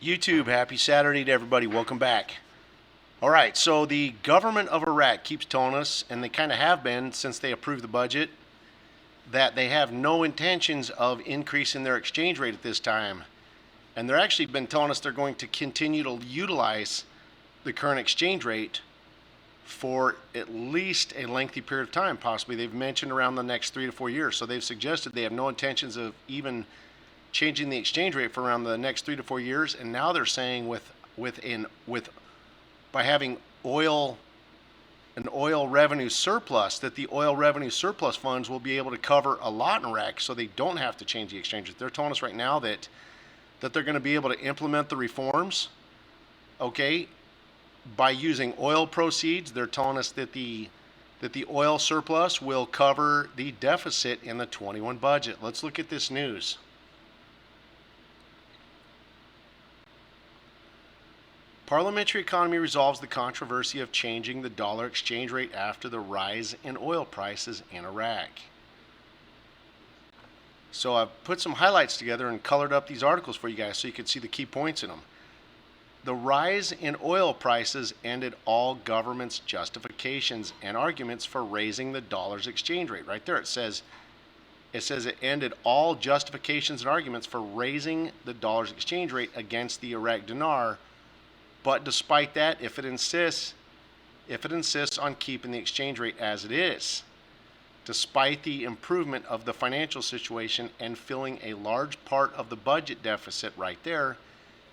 YouTube, happy Saturday to everybody. Welcome back. All right, so the government of Iraq keeps telling us, and they kind of have been since they approved the budget, that they have no intentions of increasing their exchange rate at this time. And they're actually been telling us they're going to continue to utilize the current exchange rate for at least a lengthy period of time, possibly. They've mentioned around the next 3 to 4 years. So they've suggested they have no intentions of even changing the exchange rate for around the next 3 to 4 years. And now they're saying by having an oil revenue surplus, that the oil revenue surplus funds will be able to cover a lot in Iraq, so they don't have to change the exchange rate. They're telling us right now that they're going to be able to implement the reforms, okay, by using oil proceeds. They're telling us that the oil surplus will cover the deficit in the 21 budget. Let's look at this news. Parliamentary economy resolves the controversy of changing the dollar exchange rate after the rise in oil prices in Iraq. So I've put some highlights together and colored up these articles for you guys so you can see the key points in them. The rise in oil prices ended all government's justifications and arguments for raising the dollar's exchange rate. Right there it says it ended all justifications and arguments for raising the dollar's exchange rate against the Iraq dinar. But despite that, if it insists on keeping the exchange rate as it is, despite the improvement of the financial situation and filling a large part of the budget deficit right there,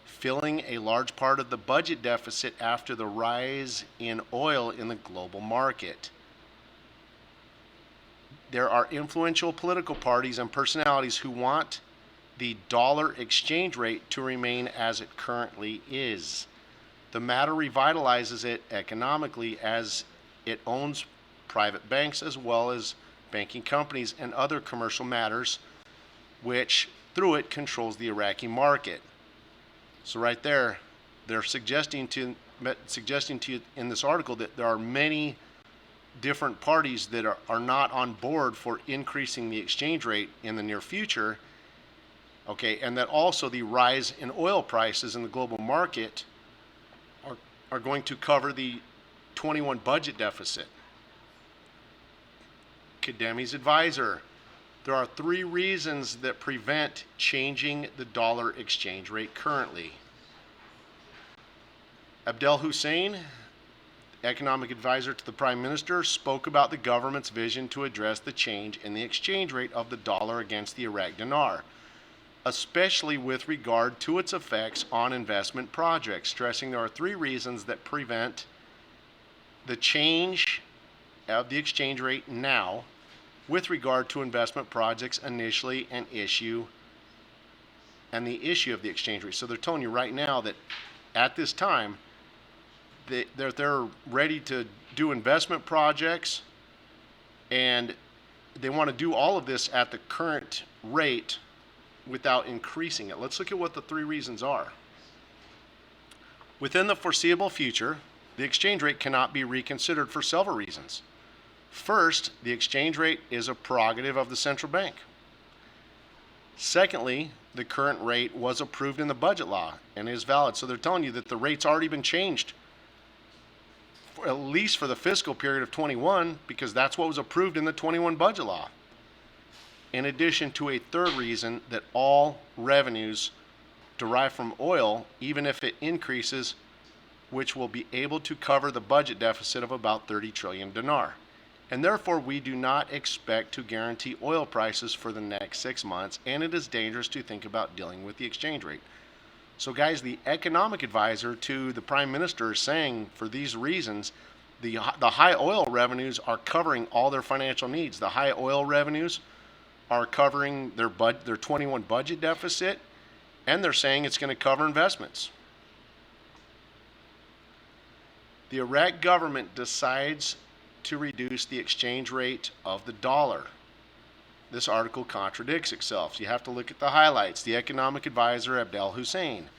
filling a large part of the budget deficit after the rise in oil in the global market. There are influential political parties and personalities who want the dollar exchange rate to remain as it currently is. The matter revitalizes it economically as it owns private banks as well as banking companies and other commercial matters, which through it controls the Iraqi market. So right there, they're suggesting to you in this article that there are many different parties that are not on board for increasing the exchange rate in the near future. Okay, and that also the rise in oil prices in the global market are going to cover the 21 budget deficit. Kademi's advisor. There are 3 reasons that prevent changing the dollar exchange rate currently. Abdel Hussein, economic advisor to the Prime Minister, spoke about the government's vision to address the change in the exchange rate of the dollar against the Iraq dinar, especially with regard to its effects on investment projects, stressing there are 3 reasons that prevent the change of the exchange rate now with regard to investment projects initially and the issue of the exchange rate. So they're telling you right now that at this time they're ready to do investment projects, and they want to do all of this at the current rate without increasing it. Let's look at what the 3 reasons are. Within the foreseeable future, the exchange rate cannot be reconsidered for several reasons. First, the exchange rate is a prerogative of the central bank. Secondly, the current rate was approved in the budget law and is valid. So they're telling you that the rate's already been changed, at least for the fiscal period of 21, because that's what was approved in the 21 budget law. In addition to a third reason, that all revenues derived from oil, even if it increases, which will be able to cover the budget deficit of about 30 trillion dinar. And therefore, we do not expect to guarantee oil prices for the next 6 months, and it is dangerous to think about dealing with the exchange rate. So guys, the economic advisor to the Prime Minister is saying for these reasons, the high oil revenues are covering all their financial needs. The high oil revenues are covering their 21 budget deficit, and they're saying it's going to cover investments. The Iraq government decides to reduce the exchange rate of the dollar. This article contradicts itself. So you have to look at the highlights. The economic advisor, Abdel Hussein,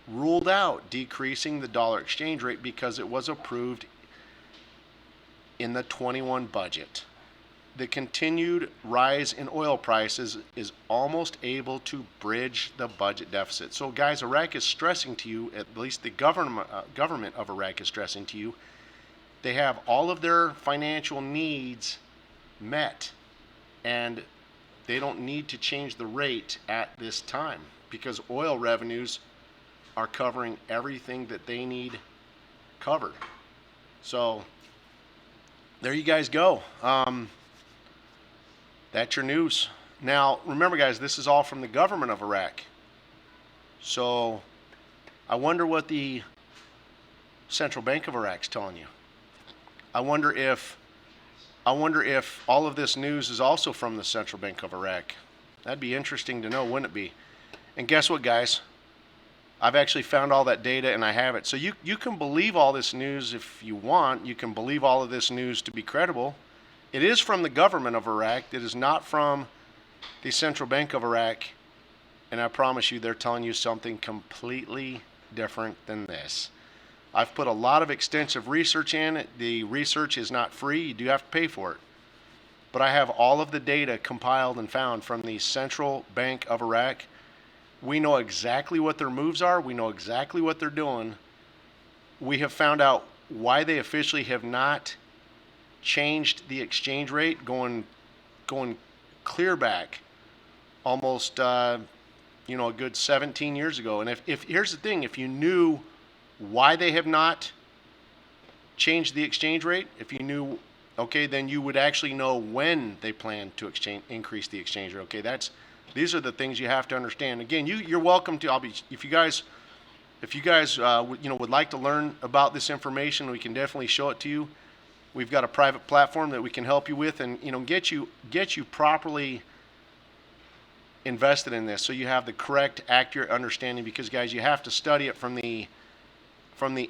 ruled out decreasing the dollar exchange rate because it was approved in the 21 budget. the continued rise in oil prices is almost able to bridge the budget deficit. So guys, Iraq is stressing to you, at least the government of Iraq is stressing to you, they have all of their financial needs met, and they don't need to change the rate at this time because oil revenues are covering everything that they need covered. So there you guys go. That's your news. Now, remember guys, this is all from the government of Iraq. So I wonder what the Central Bank of Iraq's telling you. I wonder if all of this news is also from the Central Bank of Iraq. That'd be interesting to know, wouldn't it be? And guess what, guys? I've actually found all that data and I have it. So you can believe all this news if you want. You can believe all of this news to be credible. It is from the government of Iraq. It is not from the Central Bank of Iraq. And I promise you, they're telling you something completely different than this. I've put a lot of extensive research in it. The research is not free. You do have to pay for it. But I have all of the data compiled and found from the Central Bank of Iraq. We know exactly what their moves are. We know exactly what they're doing. We have found out why they officially have not changed the exchange rate going clear back almost a good 17 years ago. And if here's the thing, if you knew why they have not changed the exchange rate, if you knew, okay, then you would actually know when they plan to increase the exchange rate. Okay, these are the things you have to understand. Again, you're welcome to. If you guys would like to learn about this information, we can definitely show it to you. We've got a private platform that we can help you with, and get you properly invested in this, so you have the correct, accurate understanding. Because guys, you have to study it from the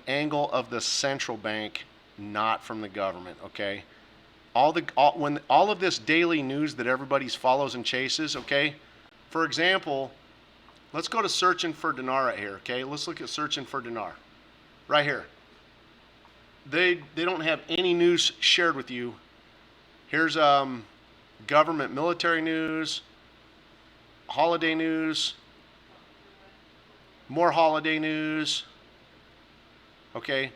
angle of the central bank, not from the government. Okay, when all of this daily news that everybody follows and chases. Okay, for example, let's go to searching for dinar right here. Okay, let's look at searching for dinar right here. They don't have any news shared with you. Here's government military news, holiday news, more holiday news. Okay,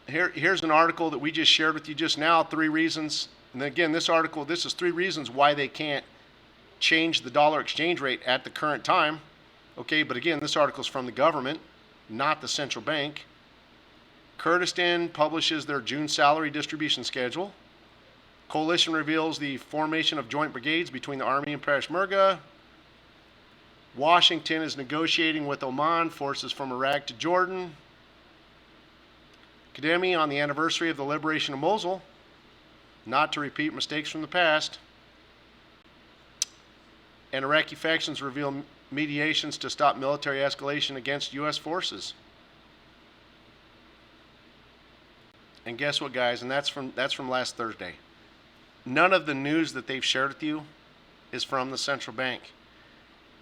here's an article that we just shared with you just now, 3 reasons. And again, this is 3 reasons why they can't change the dollar exchange rate at the current time. Okay, but again, this article is from the government, not the central bank. Kurdistan publishes their June salary distribution schedule. Coalition reveals the formation of joint brigades between the Army and Peshmerga. Washington is negotiating with Oman forces from Iraq to Jordan. Kademi on the anniversary of the liberation of Mosul, not to repeat mistakes from the past. And Iraqi factions reveal mediations to stop military escalation against U.S. forces. And guess what, guys? And that's from last Thursday. None of the news that they've shared with you is from the central bank.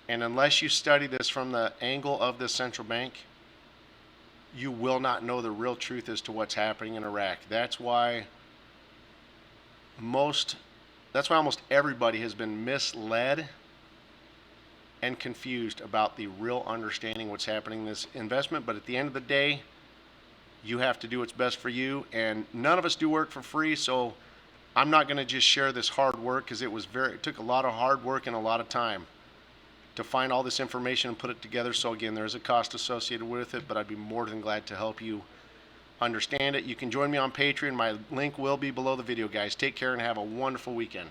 And unless you study this from the angle of the central bank, you will not know the real truth as to what's happening in Iraq. That's why almost everybody has been misled and confused about the real understanding what's happening in this investment. But at the end of the day, you have to do what's best for you, and none of us do work for free. So I'm not going to just share this hard work, because it took a lot of hard work and a lot of time to find all this information and put it together. So again, there's a cost associated with it, but I'd be more than glad to help you understand it. You can join me on Patreon. My link will be below the video, guys. Take care and have a wonderful weekend.